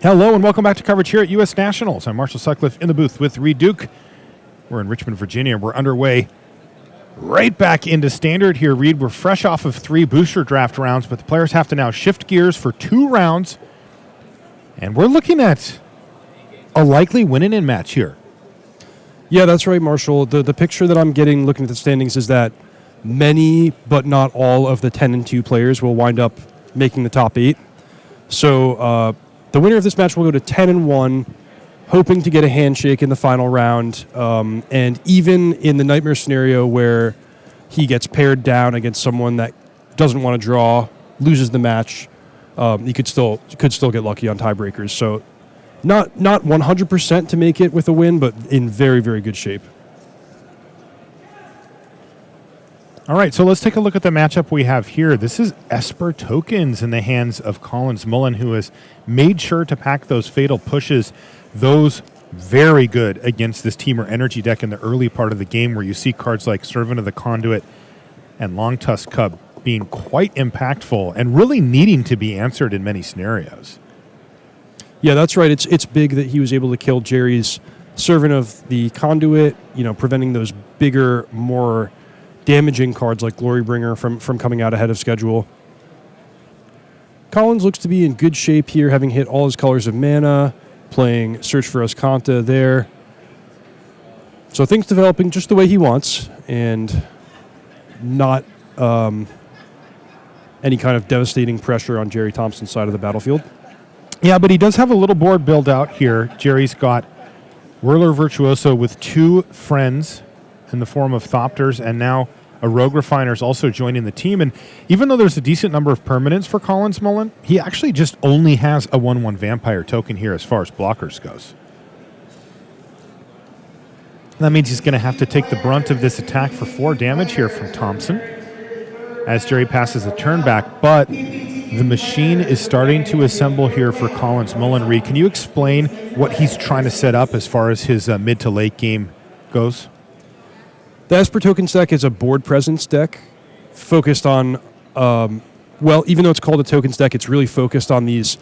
Hello and welcome back to coverage here at U.S. Nationals. I'm Marshall Sutcliffe in the booth with Reed Duke. We're in Richmond, Virginia. We're underway right back into standard here, Reed. We're fresh off of 3 booster draft rounds, but the players have to now shift gears for 2 rounds. And we're looking at a likely win-in match here. Yeah, that's right, Marshall. The picture that I'm getting looking at the standings is that many, but not all, of the 10-2 players will wind up making the top 8. So the winner of this match will go to 10-1, hoping to get a handshake in the final round. And even in the nightmare scenario where he gets paired down against someone that doesn't want to draw, loses the match, he could still get lucky on tiebreakers. So not 100% to make it with a win, but in very, very good shape. All right, so let's take a look at the matchup we have here. This is Esper Tokens in the hands of Collins Mullen, who has made sure to pack those fatal pushes. Those very good against this Temur energy deck in the early part of the game, where you see cards like Servant of the Conduit and Long Tusk Cub being quite impactful and really needing to be answered in many scenarios. Yeah, that's right. It's big that he was able to kill Gerry's Servant of the Conduit, preventing those bigger, more damaging cards like Glorybringer from coming out ahead of schedule. Collins looks to be in good shape here, having hit all his colors of mana, playing Search for Azcanta there. So things developing just the way he wants, and not any kind of devastating pressure on Gerry Thompson's side of the battlefield. Yeah, but he does have a little board build out here. Gerry's got Whirler Virtuoso with 2 friends in the form of Thopters, and now a Rogue Refiner's also joining the team. And even though there's a decent number of permanents for Collins Mullen, he actually just only has a 1/1 Vampire token here as far as blockers goes. That means he's going to have to take the brunt of this attack for 4 damage here from Thompson as Gerry passes the turn back. But the machine is starting to assemble here for Collins Mullen. Reed, can you explain what he's trying to set up as far as his mid to late game goes? The Esper Tokens deck is a board presence deck focused on, even though it's called a tokens deck, it's really focused on these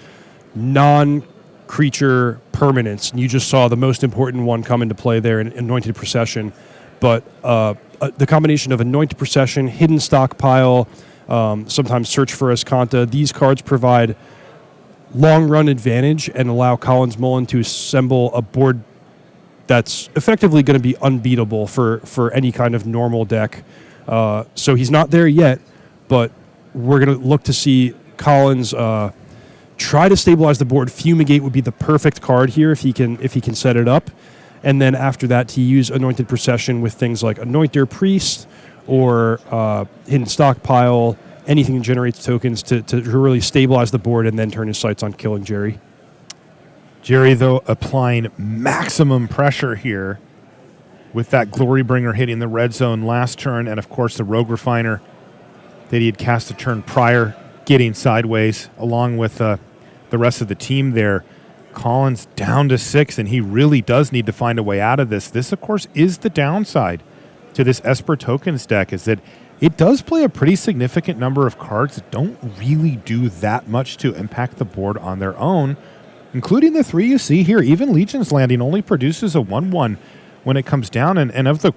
non-creature permanents. And you just saw the most important one come into play there in Anointed Procession. But the combination of Anointed Procession, Hidden Stockpile, sometimes Search for Azcanta, these cards provide long-run advantage and allow Collins Mullen to assemble a board that's effectively going to be unbeatable for any kind of normal deck. So he's not there yet, but we're going to look to see Collins try to stabilize the board. Fumigate would be the perfect card here if he can set it up. And then after that, to use Anointed Procession with things like Anointer Priest or Hidden Stockpile, anything that generates tokens to really stabilize the board and then turn his sights on killing Gerry. Gerry, though, applying maximum pressure here with that Glorybringer hitting the red zone last turn, and of course the Rogue Refiner that he had cast a turn prior getting sideways, along with the rest of the team there. Collins down to 6, and he really does need to find a way out of this. This, of course, is the downside to this Esper Tokens deck, is that it does play a pretty significant number of cards that don't really do that much to impact the board on their own, including the 3 you see here. Even Legion's Landing only produces a 1/1 when it comes down, and of the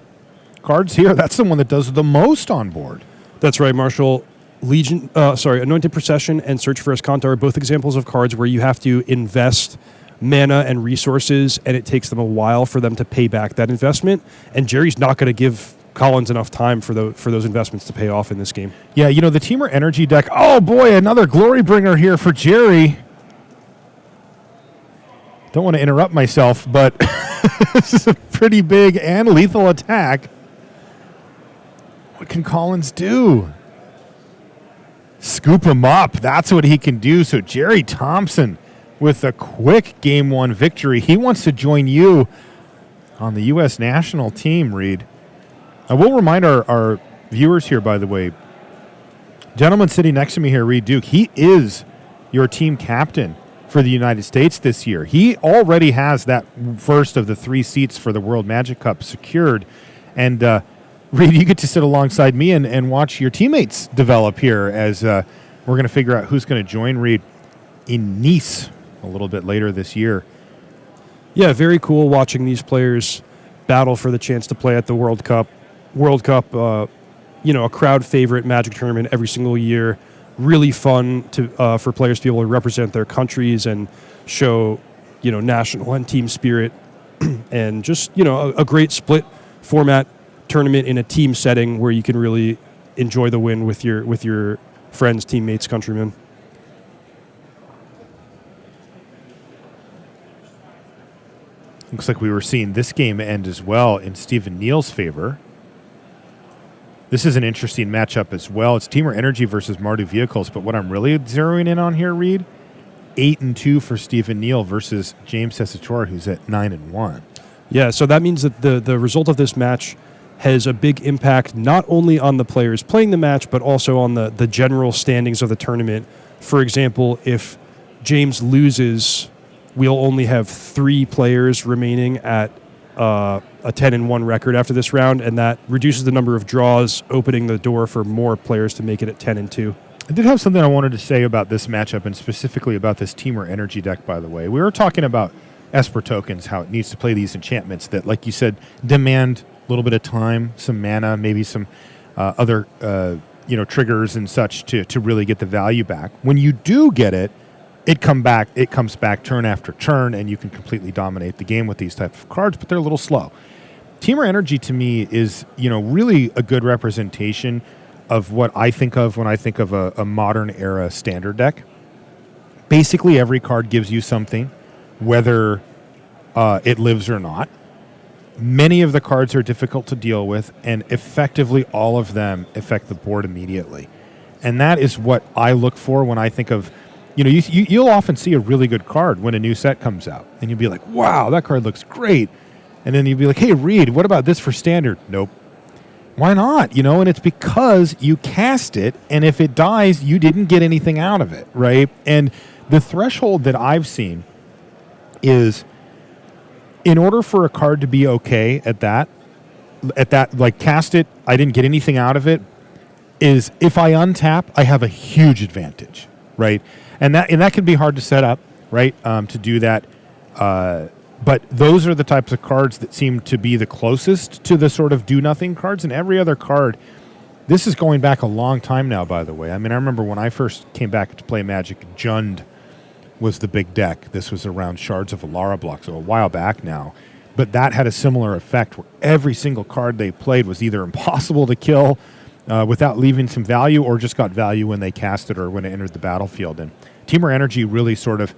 cards here, that's the one that does the most on board. That's right, Marshall. Anointed Procession and Search for Azcanta are both examples of cards where you have to invest mana and resources, and it takes them a while for them to pay back that investment. And Gerry's not going to give Collins enough time for those investments to pay off in this game. Yeah, the Temur energy deck. Oh boy, another Glorybringer here for Gerry. Don't want to interrupt myself, but this is a pretty big and lethal attack. What can Collins do? Scoop him up. That's what he can do. So Gerry Thompson with a quick Game 1 victory. He wants to join you on the U.S. national team, Reed. I will remind our viewers here, by the way, gentleman sitting next to me here, Reed Duke, he is your team captain for the United States this year. He already has that first of the 3 seats for the World Magic Cup secured. And Reed, you get to sit alongside me and watch your teammates develop here as we're going to figure out who's going to join Reed in Nice a little bit later this year. Yeah, very cool watching these players battle for the chance to play at the World Cup. World Cup, a crowd favorite Magic tournament every single year. Really fun for players to be able to represent their countries and show, national and team spirit, and just a great split format tournament in a team setting where you can really enjoy the win with your friends, teammates, countrymen. Looks like we were seeing this game end as well in Stephen Neal's favor. This is an interesting matchup as well. It's Temur Energy versus Mardu Vehicles, but what I'm really zeroing in on here, Reed, 8-2 for Stephen Neal versus James Tessitore, who's at 9-1. Yeah, so that means that the result of this match has a big impact not only on the players playing the match, but also on the general standings of the tournament. For example, if James loses, we'll only have 3 players remaining at a 10-1 record after this round, and that reduces the number of draws, opening the door for more players to make it at 10-2. I did have something I wanted to say about this matchup, and specifically about this Temur Energy deck, by the way. We were talking about Esper tokens, how it needs to play these enchantments that, like you said, demand a little bit of time, some mana, maybe some other triggers and such to really get the value back. When you do get it, it comes back turn after turn, and you can completely dominate the game with these types of cards, but they're a little slow. Temur Energy, to me, is really a good representation of what I think of when I think of a modern era standard deck. Basically, every card gives you something, whether it lives or not. Many of the cards are difficult to deal with, and effectively all of them affect the board immediately. And that is what I look for when I think of, you'll often see a really good card when a new set comes out, and you'll be like, wow, that card looks great. And then you'll be like, hey, Reed, what about this for standard? Nope. Why not? And it's because you cast it, and if it dies, you didn't get anything out of it, right? And the threshold that I've seen is, in order for a card to be okay at that, like cast it, I didn't get anything out of it, is if I untap, I have a huge advantage, right? And that can be hard to set up, right, to do that. But those are the types of cards that seem to be the closest to the sort of do-nothing cards. And every other card, this is going back a long time now, by the way. I mean, I remember when I first came back to play Magic, Jund was the big deck. This was around Shards of Alara block, so a while back now. But that had a similar effect where every single card they played was either impossible to kill without leaving some value, or just got value when they cast it or when it entered the battlefield. And Temur Energy really sort of,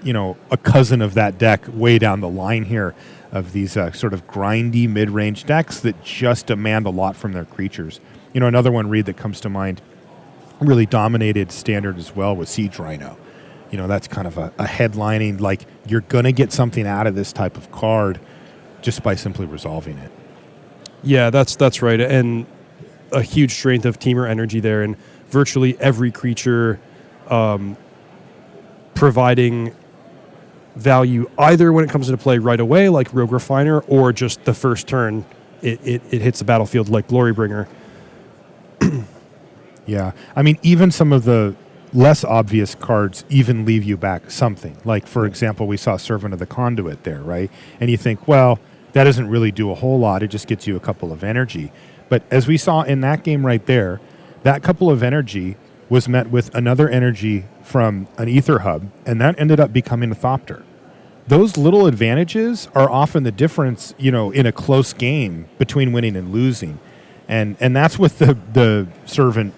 a cousin of that deck way down the line here, of these sort of grindy mid-range decks that just demand a lot from their creatures. Another one, Reed, that comes to mind, really dominated standard as well, was Siege Rhino. That's kind of a headlining, like, you're going to get something out of this type of card just by simply resolving it. Yeah, that's right. And a huge strength of Temur Energy there, and virtually every creature providing value either when it comes into play right away, like Rogue Refiner, or just the first turn it hits the battlefield, like Glorybringer. Yeah. I mean, even some of the less obvious cards even leave you back something. Like, for example, we saw Servant of the Conduit there, right? And you think, well, that doesn't really do a whole lot. It just gets you a couple of energy. But as we saw in that game right there, that couple of energy was met with another energy from an Ether Hub, and that ended up becoming a Thopter. Those little advantages are often the difference, in a close game between winning and losing. And that's with the Servant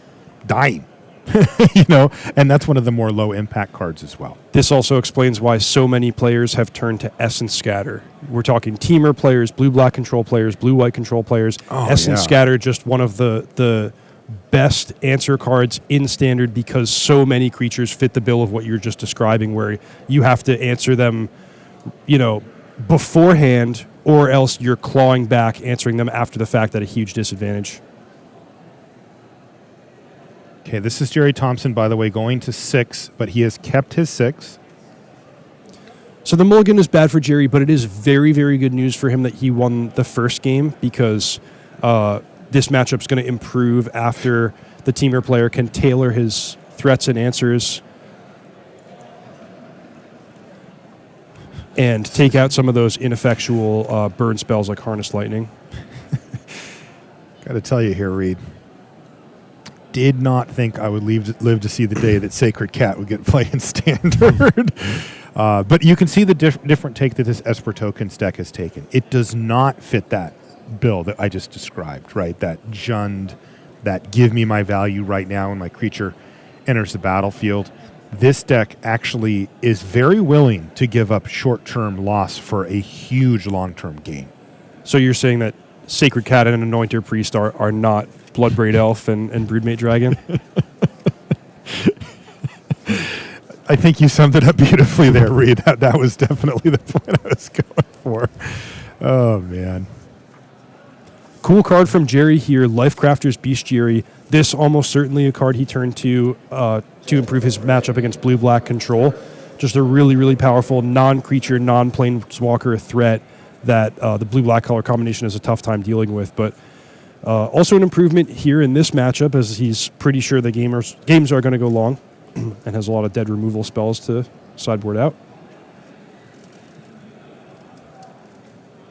dying. And that's one of the more low impact cards as well. This also explains why so many players have turned to Essence Scatter. We're talking Temur players, blue-black control players, blue-white control players. Essence Scatter, just one of the best answer cards in standard, because so many creatures fit the bill of what you're just describing, where you have to answer them, beforehand, or else you're clawing back, answering them after the fact at a huge disadvantage. Okay, this is Gerry Thompson, by the way, going to 6, but he has kept his 6. So the mulligan is bad for Gerry, but it is very, very good news for him that he won the first game, because this matchup is going to improve after the Temur player can tailor his threats and answers and take out some of those ineffectual burn spells like Harness Lightning. Got to tell you here, Reed. Did not think I would live to see the day that Sacred Cat would get play in Standard. But you can see the different take that this Esper Tokens deck has taken. It does not fit that bill that I just described, right? That Jund, that give me my value right now when my creature enters the battlefield. This deck actually is very willing to give up short-term loss for a huge long-term gain. So you're saying that Sacred Cat and Anointer Priest are not Bloodbraid Elf and Broodmate Dragon? I think you summed it up beautifully there, Reed. That was definitely the point I was going for. Oh, man. Cool card from Gerry here, Lifecrafter's Bestiary. This almost certainly a card he turned to improve his matchup against blue-black control. Just a really, really powerful non-creature, non-planeswalker threat that the blue-black color combination has a tough time dealing with. But also an improvement here in this matchup, as he's pretty sure the games are going to go long and has a lot of dead removal spells to sideboard out.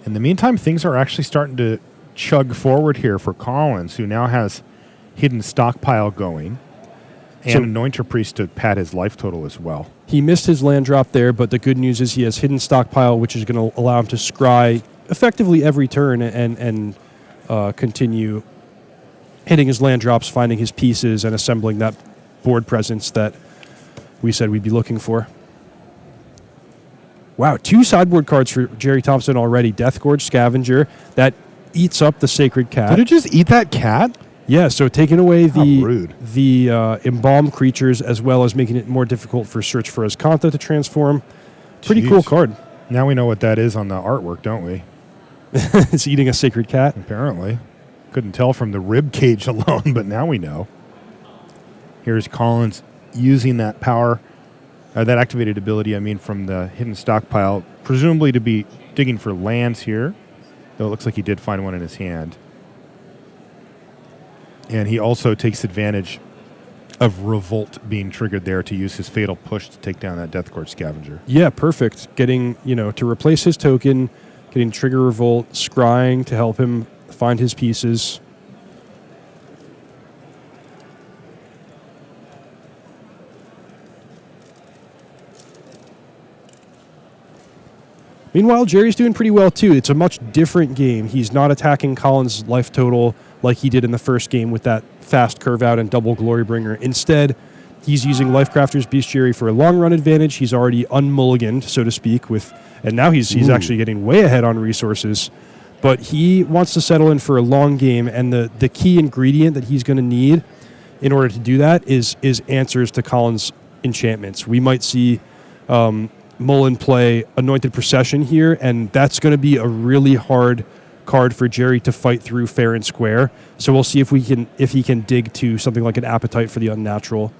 In the meantime, things are actually starting to chug forward here for Collins, who now has Hidden Stockpile going, and Anointer Priest to pad his life total as well. He missed his land drop there, but the good news is he has Hidden Stockpile, which is going to allow him to scry effectively every turn and continue hitting his land drops, finding his pieces, and assembling that board presence that we said we'd be looking for. Wow, 2 sideboard cards for Gerry Thompson already. Deathgorge Scavenger, that eats up the Sacred Cat. Did it just eat that cat? Yeah, so taking away rude. the embalm creatures, as well as making it more difficult for Search for Azcanta to transform. Pretty cool card. Now we know what that is on the artwork, don't we? It's eating a Sacred Cat. Apparently. Couldn't tell from the rib cage alone, but now we know. Here's Collins using that power, that activated ability, from the Hidden Stockpile, presumably to be digging for lands here, though it looks like he did find one in his hand. And he also takes advantage of Revolt being triggered there to use his Fatal Push to take down that Deathgorge Scavenger. Yeah, perfect. Getting, to replace his token, getting Trigger Revolt, scrying to help him find his pieces. Meanwhile, Gerry's doing pretty well, too. It's a much different game. He's not attacking Collins' life total like he did in the first game with that fast curve out and double Glorybringer. Instead, he's using Lifecrafter's Bestiary for a long-run advantage. He's already unmulliganed, so to speak, and now he's actually getting way ahead on resources. But he wants to settle in for a long game, and the key ingredient that he's going to need in order to do that is answers to Collins' enchantments. We might see Mullen play Anointed Procession here, and that's going to be a really hard card for Gerry to fight through fair and square. So we'll see if he can dig to something like an Appetite for the Unnatural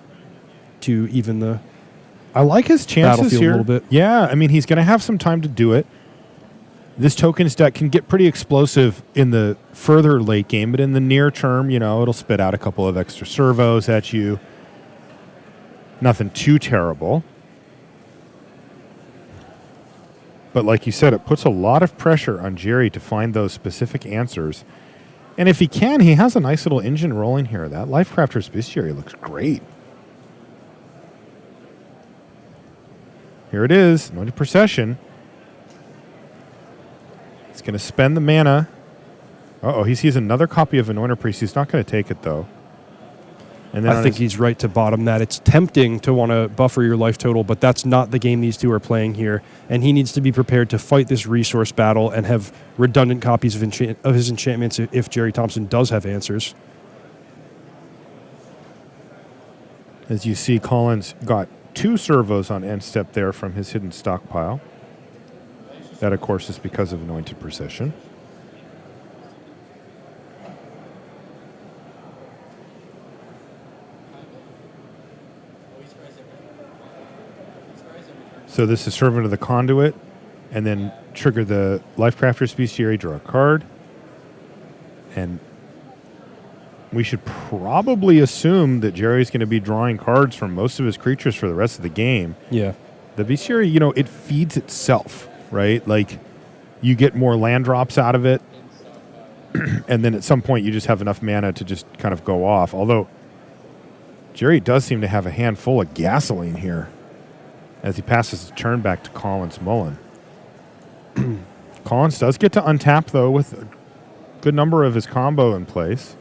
to even the I like his chances here a little bit. Yeah, he's going to have some time to do it. This tokens deck can get pretty explosive in the further late game, but in the near term, it'll spit out a couple of extra servos at you. Nothing too terrible. But like you said, it puts a lot of pressure on Gerry to find those specific answers. And if he can, he has a nice little engine rolling here. That Lifecrafter's Bestiary looks great. Here it is, Anointed Procession. He's going to spend the mana. He sees another copy of Anointer Priest. He's not going to take it, though. And then I think he's right to bottom that. It's tempting to want to buffer your life total, but that's not the game these two are playing here. And he needs to be prepared to fight this resource battle and have redundant copies of his enchantments if Gerry Thompson does have answers. As you see, Collins got 2 servos on end step there from his Hidden Stockpile. That, of course, is because of Anointed Procession. So this is Servant of the Conduit, and then trigger the Lifecrafter's Bestiary, draw a card. And we should probably assume that Gerry's going to be drawing cards from most of his creatures for the rest of the game. Yeah. The Bestiary, it feeds itself. right? Like, you get more land drops out of it, and then at some point you just have enough mana to just kind of go off. Although, Gerry does seem to have a handful of gasoline here as he passes the turn back to Collins Mullen. Collins does get to untap, though, with a good number of his combo in place,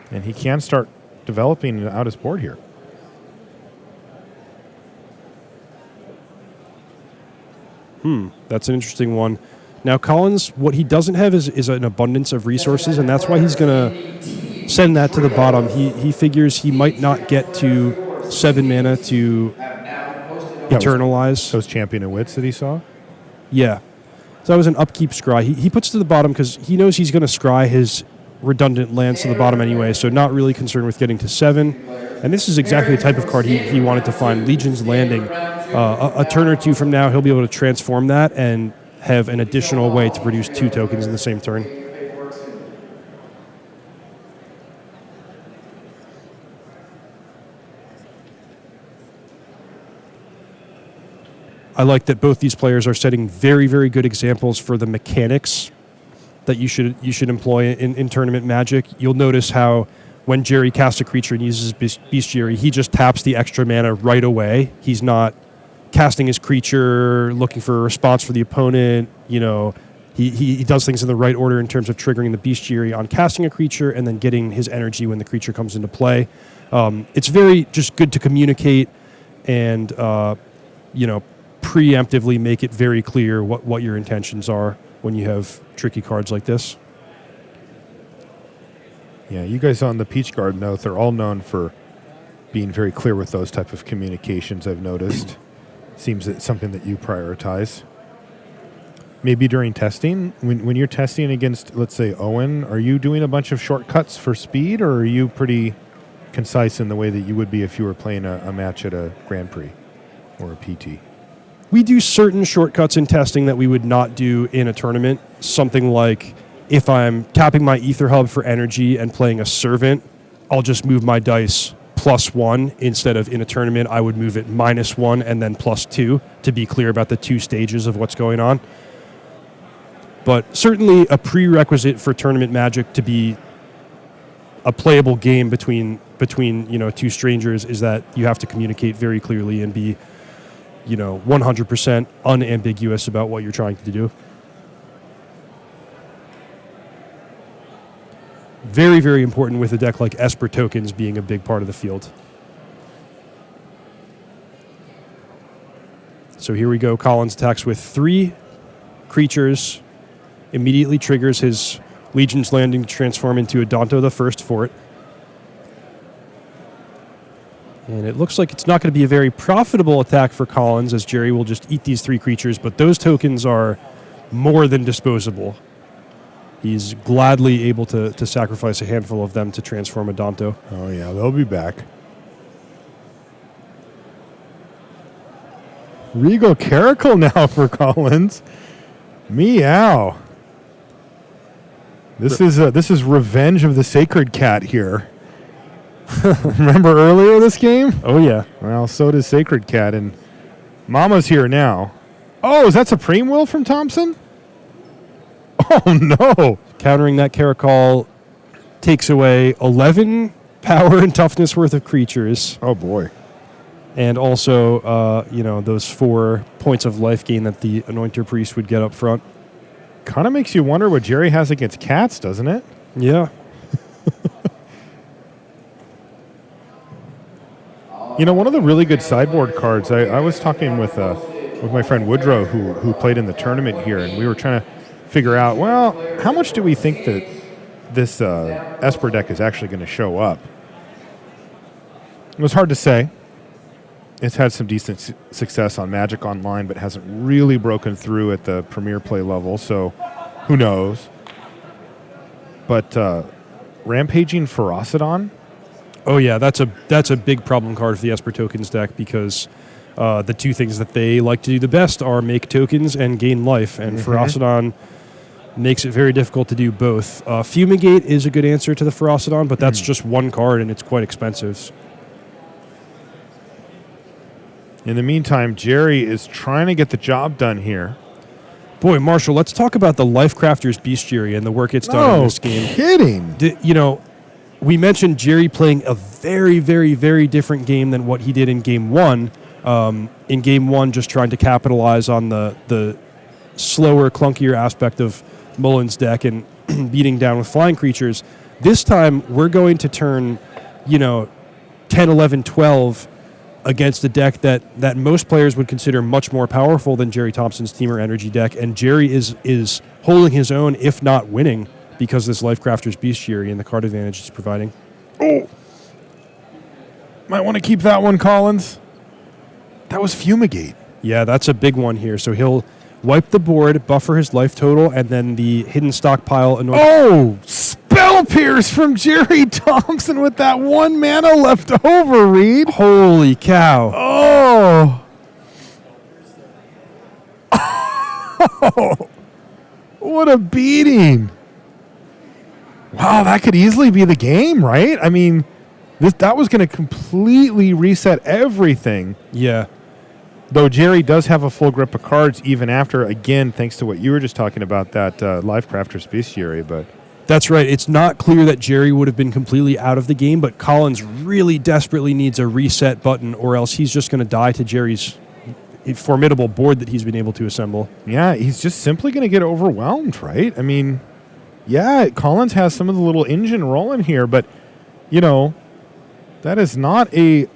and he can start developing out his board here. That's an interesting one. Now, Collins, what he doesn't have is an abundance of resources, and that's why he's going to send that to the bottom. He figures he might not get to 7 mana to eternalize. Those Champion of Wits that he saw? Yeah. So that was an upkeep scry. He puts to the bottom because he knows he's going to scry his redundant lands to the bottom anyway, so not really concerned with getting to 7. And this is exactly the type of card he wanted to find. Legion's Landing. A turn or two from now, he'll be able to transform that and have an additional way to produce 2 tokens in the same turn. I like that both these players are setting very, very good examples for the mechanics that you should employ in tournament Magic. You'll notice how when Gerry casts a creature and uses Bestiary, he just taps the extra mana right away. He's not casting his creature, looking for a response for the opponent. You know, he does things in the right order in terms of triggering the Bestiary on casting a creature and then getting his energy when the creature comes into play. It's very just good to communicate and, preemptively make it very clear what your intentions are when you have tricky cards like this. Yeah, you guys on the Peach Garden Oath are all known for being very clear with those type of communications, I've noticed. Seems that it's something that you prioritize. Maybe during testing, when you're testing against, let's say, Owen, are you doing a bunch of shortcuts for speed, or are you pretty concise in the way that you would be if you were playing a match at a Grand Prix or a PT? We do certain shortcuts in testing that we would not do in a tournament. Something like if I'm tapping my Ether Hub for energy and playing a Servant, I'll just move my dice +1 instead of in a tournament I would move it -1 and then +2 to be clear about the 2 stages of what's going on. But certainly a prerequisite for tournament Magic to be a playable game between 2 strangers is that you have to communicate very clearly and be 100% unambiguous about what you're trying to do. Very, very important with a deck like Esper tokens being a big part of the field. So here we go. Collins attacks with 3 creatures, immediately triggers his Legion's Landing to transform into a Danto the First Fort. And it looks like it's not going to be a very profitable attack for Collins, as Gerry will just eat these 3 creatures, but those tokens are more than disposable. He's gladly able to sacrifice a handful of them to transform a Danto. Oh, yeah, they'll be back. Regal Caracal now for Collins. Meow. This is Revenge of the Sacred Cat here. Remember earlier this game? Oh, yeah. Well, so does Sacred Cat, and Mama's here now. Oh, is that Supreme Will from Thompson? Oh, no. Countering that Caracal takes away 11 power and toughness worth of creatures. Oh, boy. And also, those 4 points of life gain that the Anointer Priest would get up front. Kind of makes you wonder what Gerry has against cats, doesn't it? Yeah. One of the really good sideboard cards, I was talking with my friend Woodrow, who played in the tournament here, and we were trying to figure out, well, how much do we think that this Esper deck is actually going to show up? It was hard to say. It's had some decent success on Magic Online, but hasn't really broken through at the Premier Play level, so who knows? But Rampaging Ferocidon? Oh, yeah, that's a big problem card for the Esper Tokens deck because the 2 things that they like to do the best are make tokens and gain life, and Ferocidon makes it very difficult to do both. Fumigate is a good answer to the Ferocidon, but that's just 1 card, and it's quite expensive. In the meantime, Gerry is trying to get the job done here. Boy, Marshall, let's talk about the Lifecrafters Bestiary and the work it's done in this game. No kidding. We mentioned Gerry playing a very, very, very different game than what he did in Game 1. In Game 1, just trying to capitalize on the slower, clunkier aspect of Mullen's deck and beating down with flying creatures. This time, we're going to turn, 10, 11, 12 against a deck that most players would consider much more powerful than Gerry Thompson's Temur Energy deck, and Gerry is holding his own, if not winning, because of this Lifecrafter's Bestiary and the card advantage it's providing. Oh, might want to keep that one, Collins. That was Fumigate. Yeah, that's a big one here. So he'll wipe the board, buffer his life total, and then the hidden stockpile. Spell Pierce from Gerry Thompson with that 1 mana left over, Reed. Holy cow. Oh. What a beating. Wow, that could easily be the game, right? I mean, that was going to completely reset everything. Yeah. Though Gerry does have a full grip of cards even after, again, thanks to what you were just talking about, that Lifecrafter's Bestiary. But that's right. It's not clear that Gerry would have been completely out of the game, but Collins really desperately needs a reset button, or else he's just going to die to Jerry's formidable board that he's been able to assemble. Yeah, he's just simply going to get overwhelmed, right? I mean, yeah, Collins has some of the little engine rolling here, but, that is not a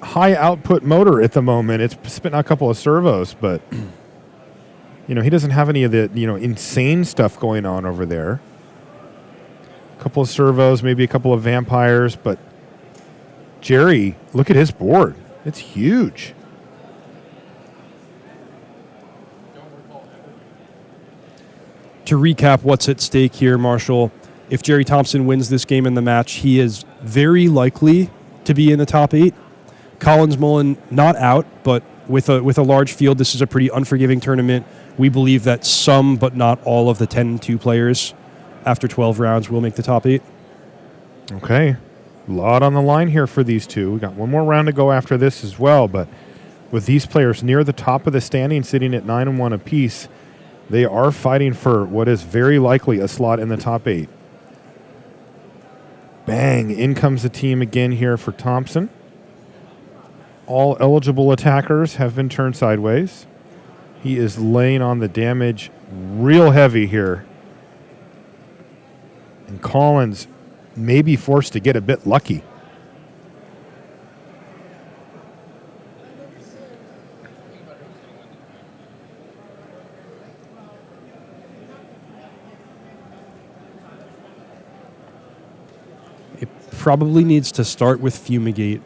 high output motor at the moment. It's spitting out a couple of servos, but he doesn't have any of the insane stuff going on over there. A couple of servos, maybe a couple of vampires, but Gerry, look at his board. It's huge. To recap what's at stake here, Marshall, if Gerry Thompson wins this game in the match, he is very likely to be in the top 8. Collins Mullen not out, but with a large field, this is a pretty unforgiving tournament. We believe that some, but not all, of the 10-2 players after 12 rounds will make the top 8. Okay. A lot on the line here for these two. We got one more round to go after this as well, but with these players near the top of the standing, sitting at 9-1 apiece, they are fighting for what is very likely a slot in the top 8. Bang. In comes the team again here for Thompson. All eligible attackers have been turned sideways. He is laying on the damage real heavy here. And Collins may be forced to get a bit lucky. It probably needs to start with Fumigate.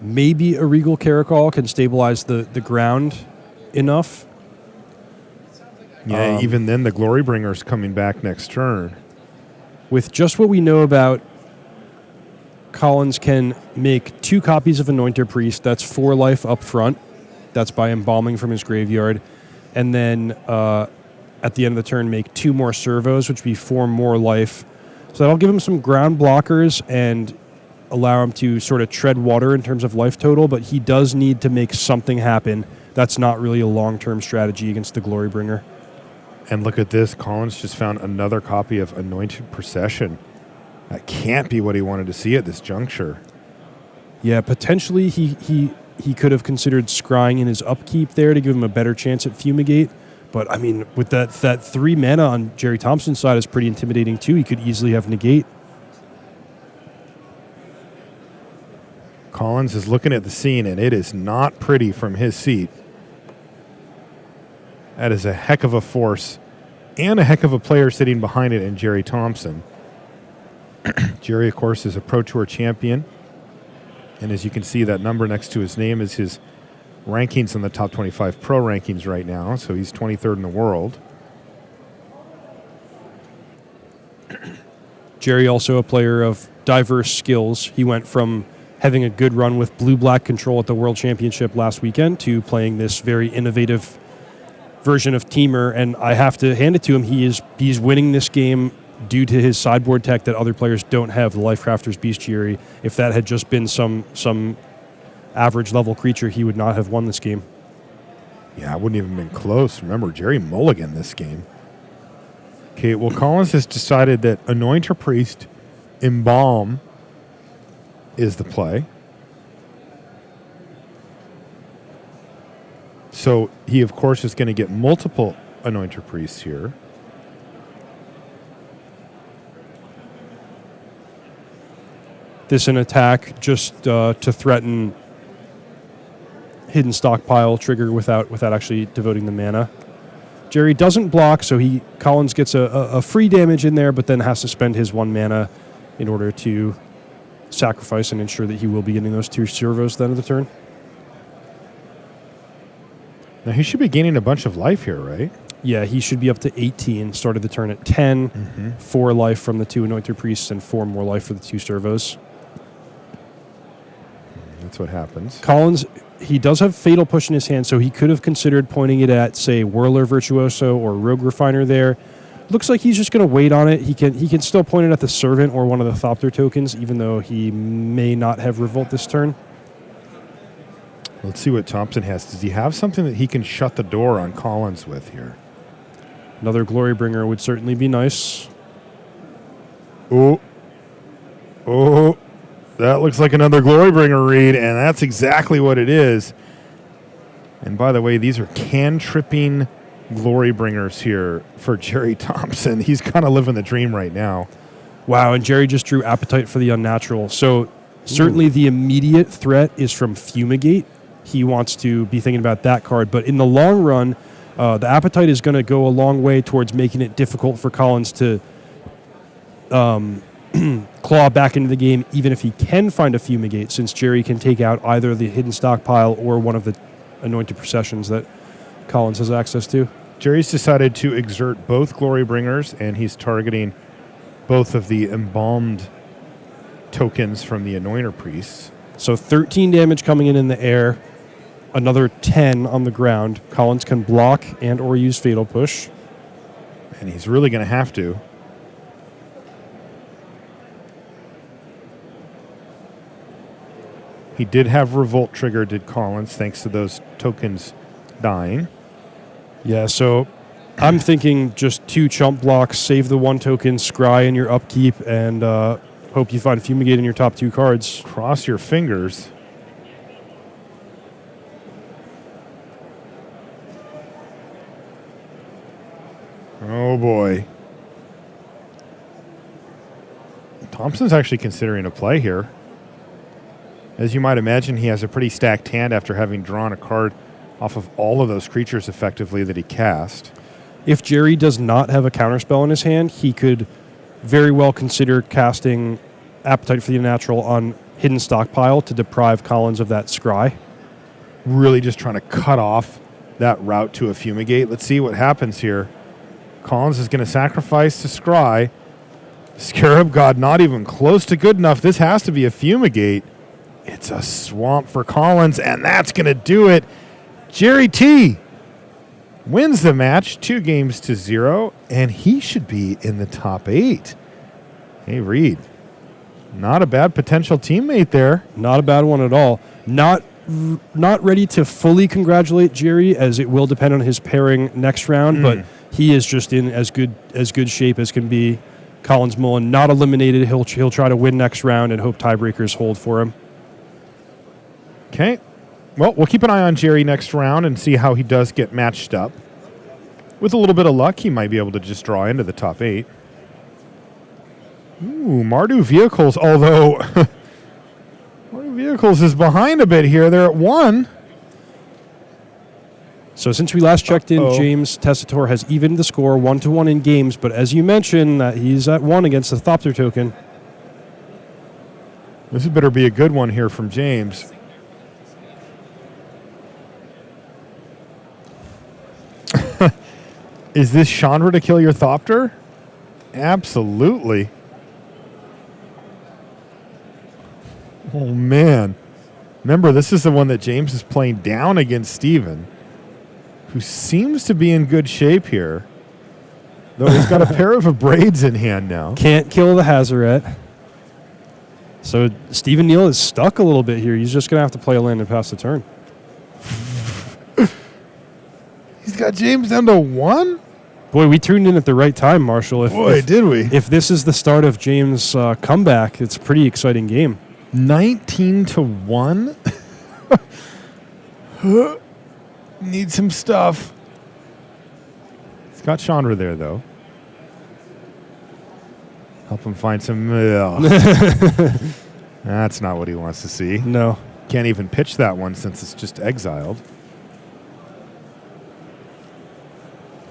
Maybe a Regal Caracol can stabilize the ground enough. Yeah, even then the Glorybringer's coming back next turn. With just what we know about, Collins can make 2 copies of Anointer Priest. That's 4 life up front. That's by embalming from his graveyard. And then at the end of the turn, make 2 more servos, which would be 4 more life. So that'll give him some ground blockers and allow him to sort of tread water in terms of life total, but he does need to make something happen. That's not really a long-term strategy against the Glorybringer. And look at this. Collins just found another copy of Anointed Procession. That can't be what he wanted to see at this juncture. Yeah, potentially he could have considered scrying in his upkeep there to give him a better chance at Fumigate. But, I mean, with that 3 mana on Gerry Thompson's side is pretty intimidating, too. He could easily have Negate. Collins is looking at the scene, and it is not pretty from his seat. That is a heck of a force and a heck of a player sitting behind it in Gerry Thompson. Gerry, of course, is a Pro Tour champion. And as you can see, that number next to his name is his rankings in the top 25 pro rankings right now. So he's 23rd in the world. Gerry also a player of diverse skills. He went from having a good run with blue-black control at the World Championship last weekend to playing this very innovative version of Temur, and I have to hand it to him. He's winning this game due to his sideboard tech that other players don't have, the Lifecrafter's Bestiary. If that had just been some average level creature, he would not have won this game. Yeah, it wouldn't even been close. Remember, Gerry mulligan this game. Okay, well, Collins has decided that Anointer Priest Embalm is the play. So he, of course, is going to get multiple Anointer Priests here. This an attack just to threaten hidden stockpile trigger without actually devoting the mana. Gerry doesn't block, so Collins gets a free damage in there, but then has to spend his 1 mana in order to sacrifice and ensure that he will be getting those 2 servos at the end of the turn. Now he should be gaining a bunch of life here, right? Yeah, he should be up to 18. Started the turn at 10. 4 life from the 2 Anointed Priests and 4 more life for the 2 servos. That's what happens. Collins, he does have Fatal Push in his hand, so he could have considered pointing it at, say, Whirler Virtuoso or Rogue Refiner there. Looks like he's just going to wait on it. He can still point it at the Servant or one of the Thopter tokens, even though he may not have Revolt this turn. Let's see what Thompson has. Does he have something that he can shut the door on Collins with here? Another Glorybringer would certainly be nice. Oh. That looks like another Glorybringer read, and that's exactly what it is. And by the way, these are can-tripping Glorybringers here for Gerry Thompson. He's kind of living the dream right now. Wow, and Gerry just drew Appetite for the Unnatural. So certainly the immediate threat is from Fumigate. He wants to be thinking about that card. But in the long run, the Appetite is going to go a long way towards making it difficult for Collins to claw back into the game, even if he can find a Fumigate, since Gerry can take out either the Hidden Stockpile or one of the Anointed Processions that Collins has access to. Gerry's decided to exert both Glorybringers, and he's targeting both of the embalmed tokens from the Anointer Priests. So 13 damage coming in the air, another 10 on the ground. Collins can block and or use Fatal Push. And he's really going to have to. He did have Revolt trigger, did Collins, thanks to those tokens dying. Yeah, so I'm thinking just 2 chump blocks, save the 1 token, scry in your upkeep, and hope you find Fumigate in your top 2 cards. Cross your fingers. Oh boy. Thompson's actually considering a play here. As you might imagine, he has a pretty stacked hand after having drawn a card off of all of those creatures effectively that he cast. If Gerry does not have a counterspell in his hand, he could very well consider casting Appetite for the Unnatural on Hidden Stockpile to deprive Collins of that scry. Really just trying to cut off that route to a Fumigate. Let's see what happens here. Collins is going to sacrifice to scry. Scarab God not even close to good enough. This has to be a Fumigate. It's a swamp for Collins, and that's going to do it. Gerry T wins the match 2-0, and he should be in the top 8. Hey, Reed, not a bad potential teammate there. Not a bad one at all. Not ready to fully congratulate Gerry, as it will depend on his pairing next round, but he is just in as good shape as can be. Collins Mullen not eliminated. He'll try to win next round and hope tiebreakers hold for him. Okay. Well, we'll keep an eye on Gerry next round and see how he does get matched up. With a little bit of luck, he might be able to just draw into the top 8. Ooh, Mardu Vehicles, although Mardu Vehicles is behind a bit here. They're at 1. So since we last checked in, James Tessitore has evened the score 1-1 in games, but as you mentioned, he's at 1 against the Thopter token. This had better be a good one here from James. Is this Chandra to kill your Thopter? Absolutely. Oh, man. Remember, this is the one that James is playing down against Steven, who seems to be in good shape here. Though he's got a pair of braids in hand now. Can't kill the Hazaret. So Steven Neal is stuck a little bit here. He's just going to have to play a land and pass the turn. He's got James down to 1? Boy, we tuned in at the right time, Marshall. Did we? If this is the start of James' comeback, it's a pretty exciting game. 19-1? Need some stuff. He's got Chandra there, though. Help him find some... That's not what he wants to see. No. Can't even pitch that one since it's just exiled.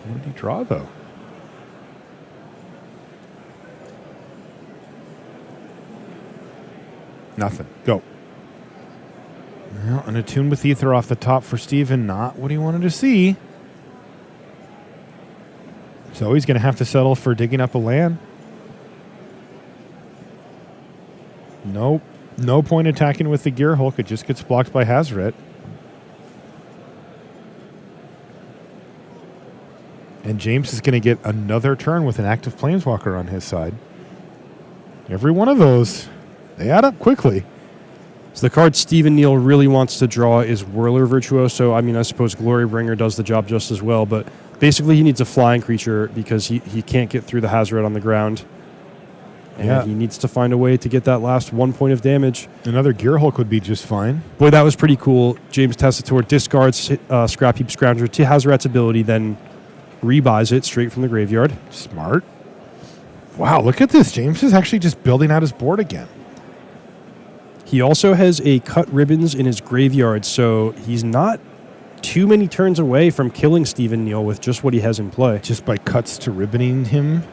What did he draw, though? Nothing. Go. Well, an attune with Ether off the top for Steven. Not what he wanted to see. So he's going to have to settle for digging up a land. Nope. No point attacking with the Gear Hulk. It just gets blocked by Hazret. And James is going to get another turn with an active Planeswalker on his side. Every one of those, they add up quickly. So the card Stephen Neal really wants to draw is Whirler Virtuoso. I mean, I suppose Glorybringer does the job just as well, but basically he needs a flying creature because he can't get through the Hazret on the ground. And he needs to find a way to get that last 1 point of damage. Another Gear Hulk would be just fine. Boy, that was pretty cool. James Tessitore discards Scrap Heap Scrounger to Hazret's ability, then rebuys it straight from the graveyard. Smart. Wow, look at this. James is actually just building out his board again. He also has a Cut Ribbons in his graveyard, so he's not too many turns away from killing Stephen Neal with just what he has in play. Just by cuts to ribboning him,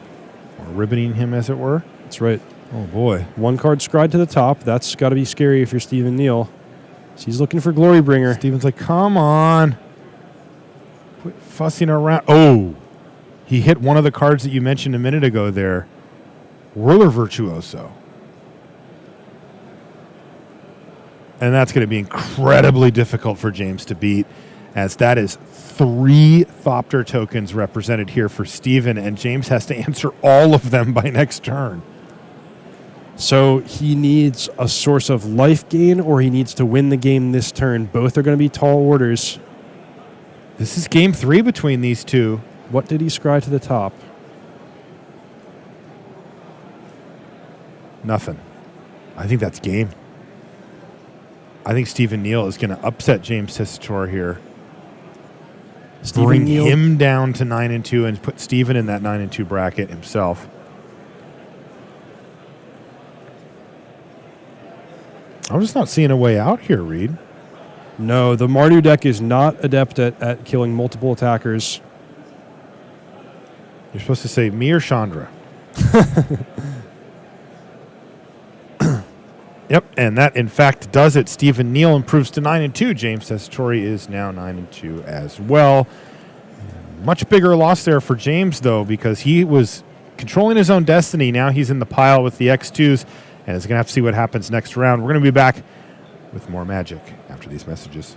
or ribboning him as it were. That's right. Oh, boy. One card scryed to the top. That's got to be scary if you're Stephen Neal. So he's looking for Glorybringer. Steven's like, come on. Quit fussing around. Oh, he hit one of the cards that you mentioned a minute ago there. Whirler Virtuoso. And that's going to be incredibly difficult for James to beat, as that is 3 Thopter tokens represented here for Steven, and James has to answer all of them by next turn. So he needs a source of life gain, or he needs to win the game this turn. Both are going to be tall orders. This is game 3 between these two. What did he scry to the top? Nothing. I think that's game. I think Stephen Neal is going to upset James Tessitore here. Bring him down to 9-2 and put Stephen in that 9-2 bracket himself. I'm just not seeing a way out here, Reed. No, the Mardu deck is not adept at killing multiple attackers. You're supposed to say me or Chandra. Yep, and that, in fact, does it. Stephen Neal improves to 9-2. James Tessitore is now 9-2 as well. Much bigger loss there for James, though, because he was controlling his own destiny. Now he's in the pile with the X2s, and is going to have to see what happens next round. We're going to be back with more Magic after these messages.